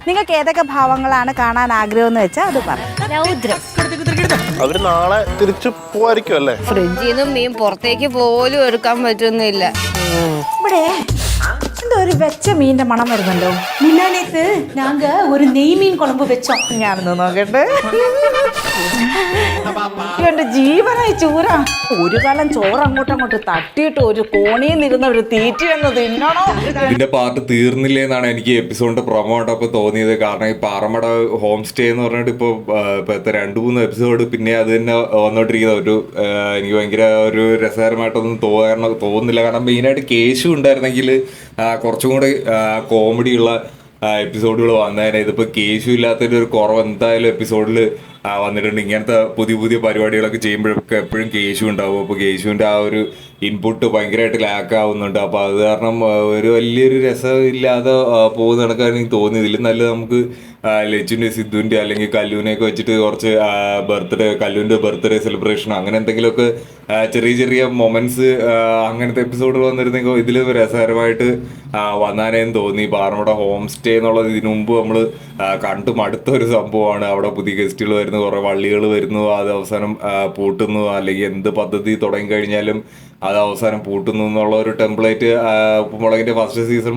നിങ്ങൾക്ക് ഏതൊക്കെ ഭാവങ്ങളാണ് കാണാൻ ആഗ്രഹം എന്ന് വെച്ചാൽ അത് പറ. രൗദ്രം. അവര് നാളെ തിരിച്ചു പോവായിരിക്കും അല്ലേ? ഫ്രിഡ്ജിൽ നിന്നും മീൻ പുറത്തേക്ക് പോലും എടുക്കാൻ പറ്റുന്നില്ല. ഇവിടെ എന്തോ ഒരു വെച്ച മീനിന്റെ മണം വരുന്നുണ്ടോ? முன்னானேத்து நாங்க ஒரு நெய் மீன் குழம்பு வச்சோம். ഞാനൊന്ന് നോക്കട്ടെ. എന്റെ ജീവനായി ചൂര. ഒരു കാലം ചോറ് അങ്ങോട്ട് തട്ടിയിട്ട് ഒരു കോണിയിൽ നിന്നിരുന്ന ഒരു തീറ്റ അങ്ങ് തിന്നണോ? ഇതിന്റെ പാർട്ട് തീർന്നില്ലേ എന്നാണ് എനിക്ക് എപ്പിസോഡിന്റെ പ്രൊമോ കണ്ടപ്പോൾ തോന്നിയത്. കാരണം ഈ പാറമട ഹോം സ്റ്റേ എന്ന് പറഞ്ഞിട്ട് ഇപ്പോൾ ഇപ്പോഴത്തെ 2-3 എപ്പിസോഡ് പിന്നെ അത് തന്നെ വന്നോണ്ടിരിക്കുന്ന ഒരു എനിക്ക് ഭയങ്കര ഒരു രസകരമായിട്ടൊന്നും തോന്നുന്നില്ല. കാരണം മെയിനായിട്ട് കേശു ഉണ്ടായിരുന്നെങ്കിൽ കുറച്ചും കൂടി കോമഡിയുള്ള എപ്പിസോഡുകൾ വന്നേനെ. ഇതിപ്പോൾ കേശു ഇല്ലാത്തതിൻ്റെ ഒരു കുറവ് എന്തായാലും എപ്പിസോഡിൽ വന്നിട്ടുണ്ട്. ഇങ്ങനത്തെ പുതിയ പരിപാടികളൊക്കെ ചെയ്യുമ്പോഴൊക്കെ എപ്പോഴും കേശു ഉണ്ടാവും. അപ്പോൾ കേശുവിൻ്റെ ആ ഒരു ഇൻപുട്ട് ഭയങ്കരമായിട്ട് ലാക്ക് ആവുന്നുണ്ട്. അപ്പോൾ അത് കാരണം ഒരു വലിയൊരു രസമില്ലാതെ പോകുന്ന കണക്കാണ് എനിക്ക് തോന്നിയതിൽ നല്ലത് നമുക്ക് ലച്ചുവിൻ്റെ സിദ്ധുവിൻ്റെ അല്ലെങ്കിൽ കല്ലൂനെയൊക്കെ വെച്ചിട്ട് കുറച്ച് കല്ലൂൻ്റെ ബർത്ത്ഡേ സെലിബ്രേഷൻ അങ്ങനെ എന്തെങ്കിലുമൊക്കെ ചെറിയ മൊമെന്റ്സ് അങ്ങനത്തെ എപ്പിസോഡുകൾ വന്നിരുന്നെങ്കിൽ ഇതിൽ രസകരമായിട്ട് വന്നാനേന്ന് തോന്നി. പാറമട ഹോം സ്റ്റേ എന്നുള്ളത് ഇതിനു മുമ്പ് നമ്മൾ കണ്ടു മടുത്ത ഒരു സംഭവമാണ്. അവിടെ പുതിയ ഗസ്റ്റുകൾ വരുന്നു, കുറേ വള്ളികൾ വരുന്നു, അത് അവസാനം പൂട്ടുന്നു, അല്ലെങ്കിൽ എന്ത് പദ്ധതി തുടങ്ങി കഴിഞ്ഞാലും അത് അവസാനം പൂട്ടുന്നു എന്നുള്ള ഒരു ടെംപ്ലേറ്റ് ഉപ്പുമുളകിൻ്റെ ഫസ്റ്റ് സീസൺ